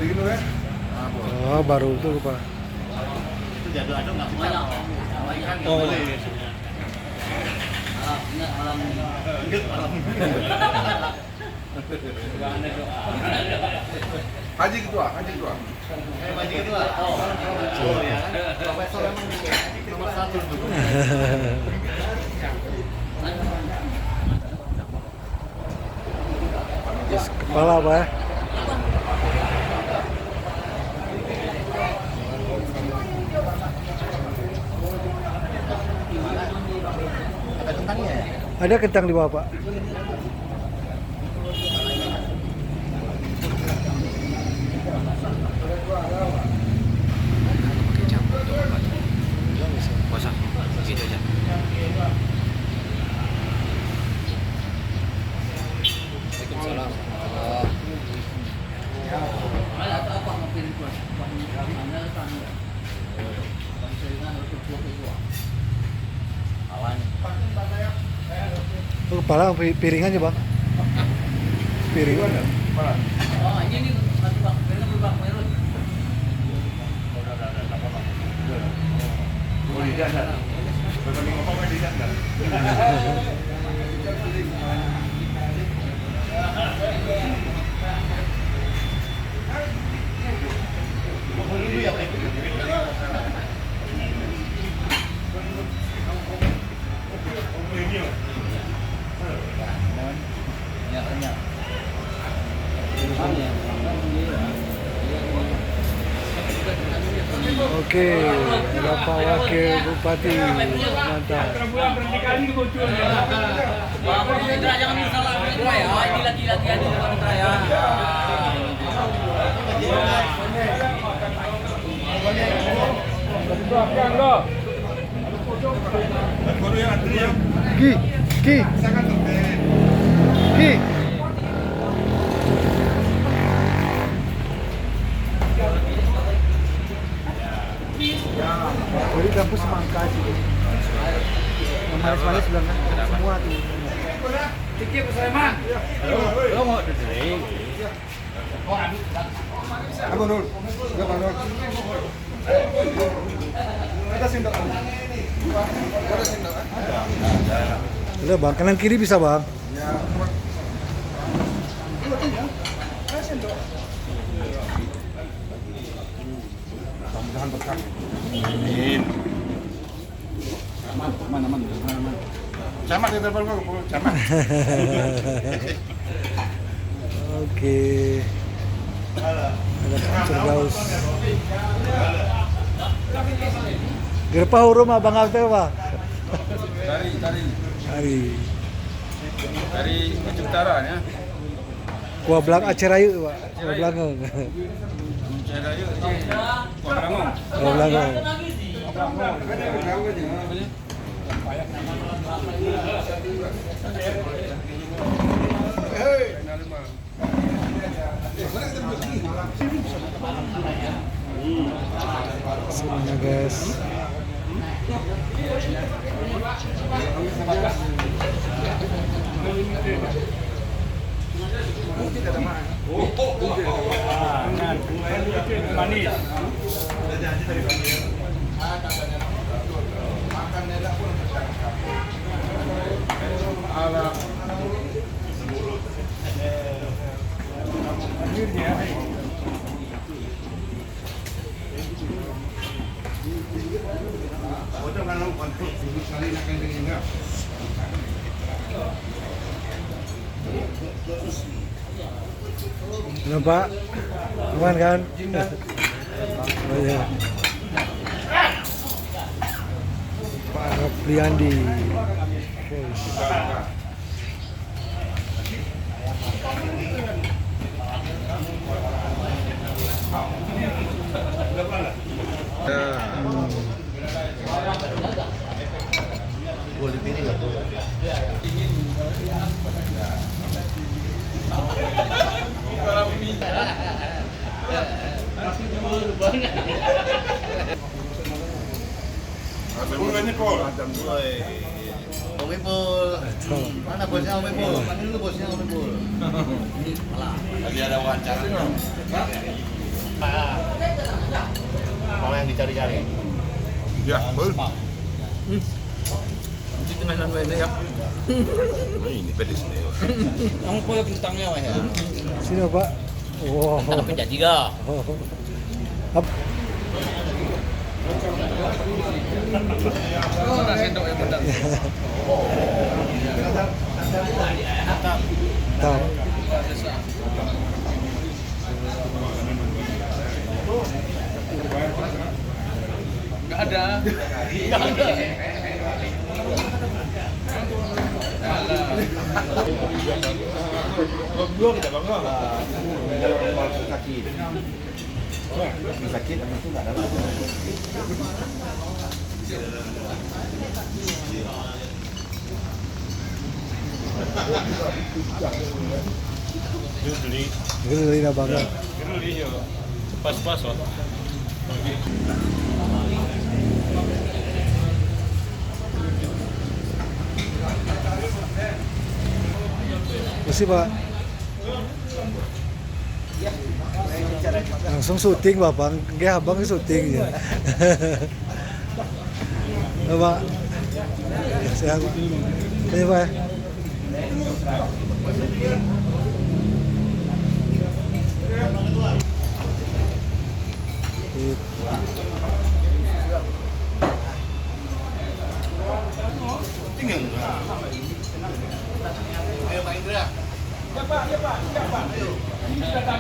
Oh, baru tuh Pak. Itu diaduk-aduk nggak banyak. Oh. Malam Haji ketua. Haji ketua. Oh ya kan. Profesor emang nomor 1 dulu. Kepala Pak ya? Ada kentangnya ya? Ada kentang di bawah Pak. Puasa, gitu aja. Waalaikumsalam. Oh, kepala piringan aja Bang. Piringan. Oh, ini satu bang, berubah merah. Oke, Bapak Wakil Bupati mantap. Bapak Indra jangan salah Indra ya. Ini lagi-lagi ada Bapak Indra ya. Ki. Ki. Jadi kampus semangka sih. Yang manis-manis bilang kan semua tuh. Tiki Sulaiman. Lo mau duduk? Aku Nur. Enggak Bang Nur. Ada sendok. Ada sendok. Udah Bang, kanan kiri bisa Bang. Ya. Ada sendok. Mudah-mudahan berkah. Amin. Aman. Camat di telepon kok, camat. Oke. Ada Pak Firdaus. Gerpa huruf Abang Abdel Pak. Dari ujung utara ya. Kuah belang Acerayu Pak. Kuah belangong. Cerayu Kuah Belangong. Kuah belangong. Semuanya guys. Manis. Halo Pak, aman kan? Oh iya. Pak Rapliandi. Boleh pilih nggak tuh? Om Ipul. Mana bosnya Om Ipul? Panggil dulu bosnya Om Ipul. Tadi ada wawancara. dicari-cari. Ya, betul. Di tengah dan lainnya ya. Ini pedes nih. Ang punya bintangnya wah ya. Sino Pak? Wow. Tapi jadi ga. Up. Tahu. Enggak ada. Belum tidak bangga. Sakit. Sakit tapi itu nggak ada. Beli. Gili na bangga. Beli yo. Pas-pas loh. Kasi Pak. Langsung syuting Bapak, kayak abang syuting ya. Bapak. Saya ini Pak. Tinggal.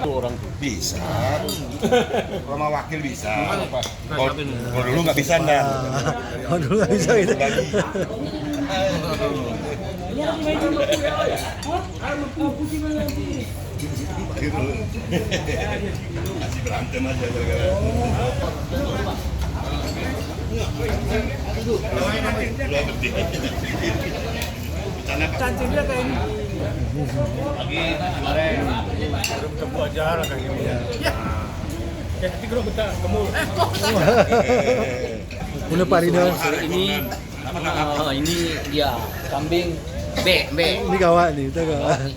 Orang Bisa. Sama wakil bisa. Kalau dulu nggak bisa dan. Oh dulu nggak bisa gitu. Masih berantem aja gara-gara. Udah gede. Cantiknya kayak ini. lagi kemarin Belum ketemu aja lah kayak gini. Ya. Ya, tapi kalau kita kamu Punya Pak Rino. Ini dia kambing B. Ini kawan nih, kita kawan.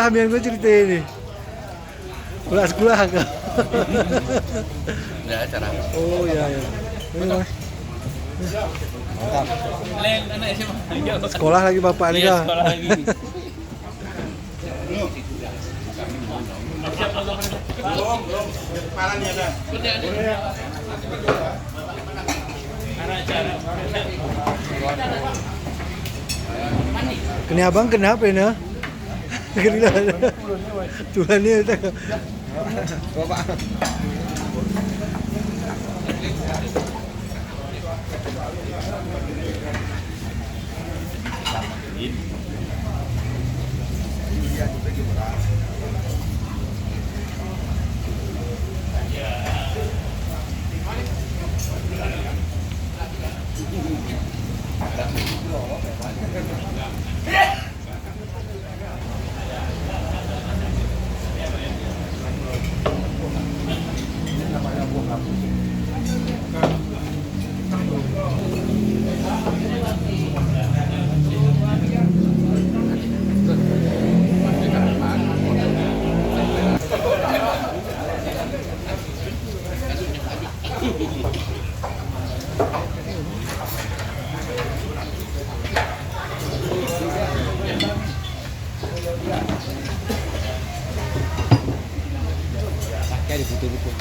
Yang gue cerita ini. Sekolah. Enggak acara. Oh iya iya. Ini Mas. Lain anak SMA. Sekolah lagi Bapak nih kah? Sekolah lagi. Kepalanya ada. Kena abang kenapa ini? Kena tulannya itu. Bapak. Kayak di butuh-butuh.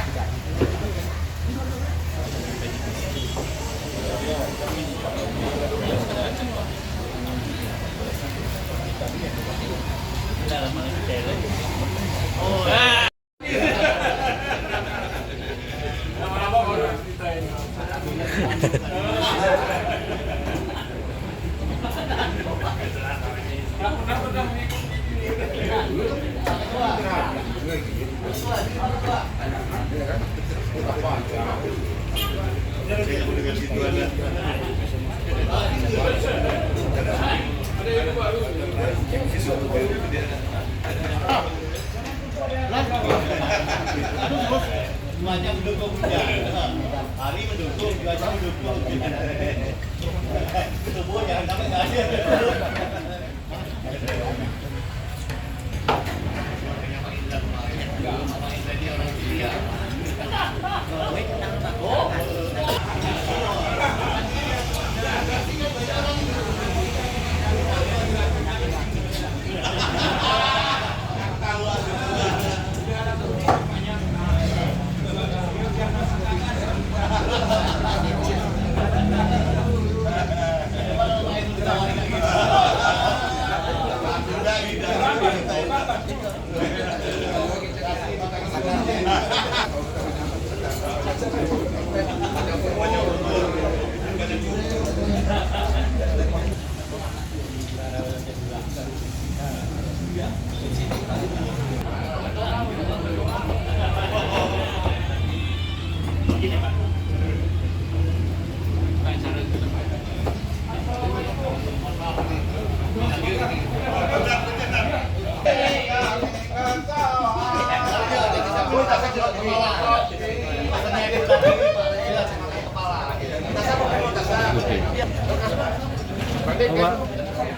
Semuanya mendukung dia. Hari mendukung, Cuaca mendukung. Tubuh jangan sampai nggak ada.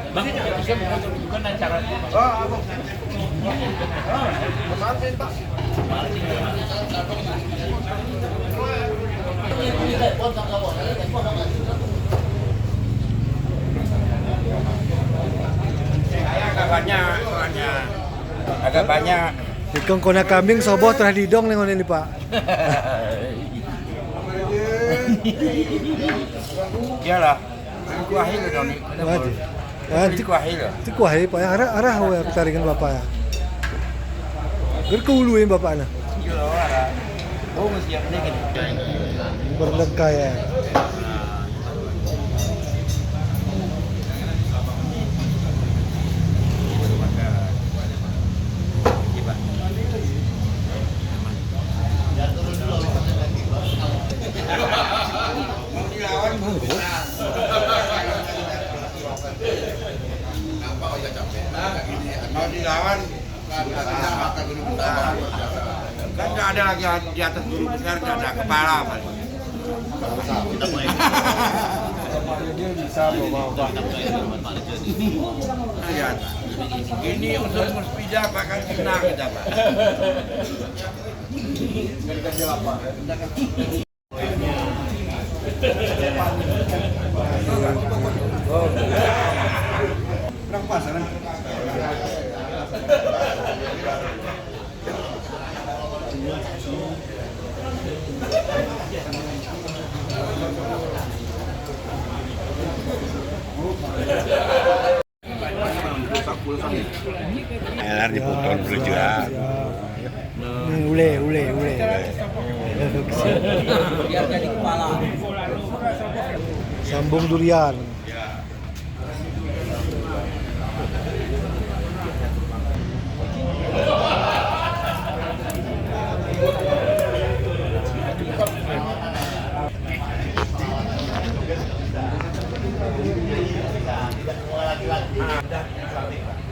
Bang, bukan acara agak banyak. Ikong kona kambing sobo terah didong nih ngono ini Pak. Iyalah. Kuahi lo dong. Waduh. Nanti kuahi lo. Itu kuah Pak, arah we pitaringan Bapak ya. Ger keuluin Bapak na. Yo arah. Oh mesti yang ini gini. Berdeka ya. Mau dilawan kan nggak ada lagi di atas guru besar, nggak ada kepala Mas. Dia bisa bawa. Lihat, ini unsur muspida bahkan kena kita Pak. Kurang pas kan? LR dipotong dulu juga. Ule. biar jadi kepala. Sambung durian.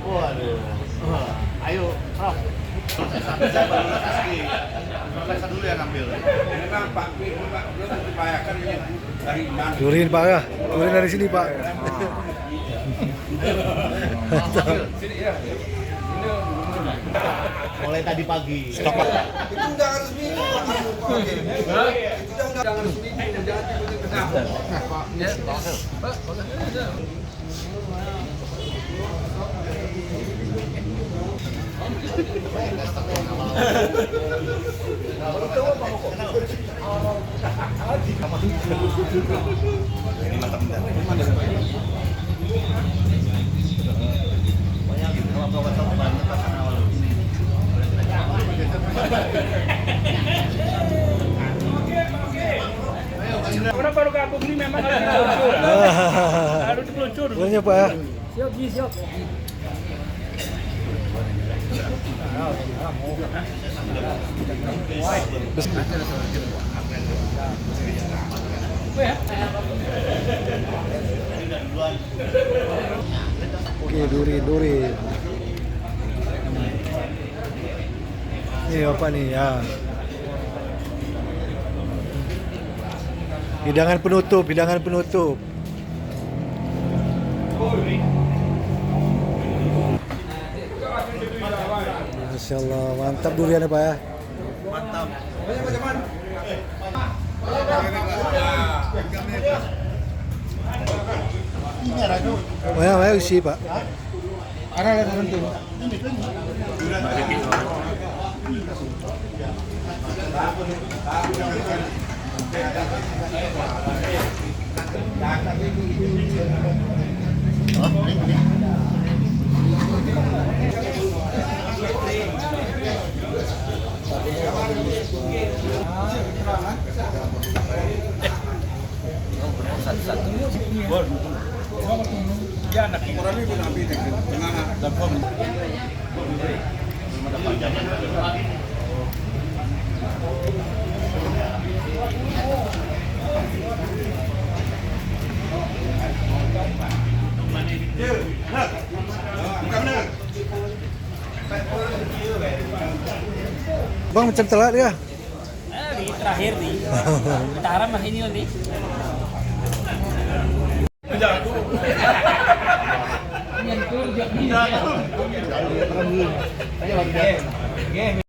Waduh. Ayo, Prof. Saya baru kasih. Profesor dulu yang ambil. Ini Pak, belum dibayarkan ini dari mana? Turin Pak ya. Turin dari sini Pak. Mulai tadi pagi. Stok Pak. Itu undangan resmi itu undangan resmi jangan ikutin kenapa. Ini mantap benar. Kalau profesor banyak pasangan awal. Orang baru gabung ini memang harus dipeluncur. Harus dipeluncur. Benernya Pak ya. Siap. ya. Oke, duri. Ini apa nih ya? Hidangan penutup. Masya Allah, mantap duriannya Pak ya. Mana isi Pak? Ya anak ini. Bang macam telat ya? Di terakhir nih. Tara mah ini nanti. Nyentuh dia.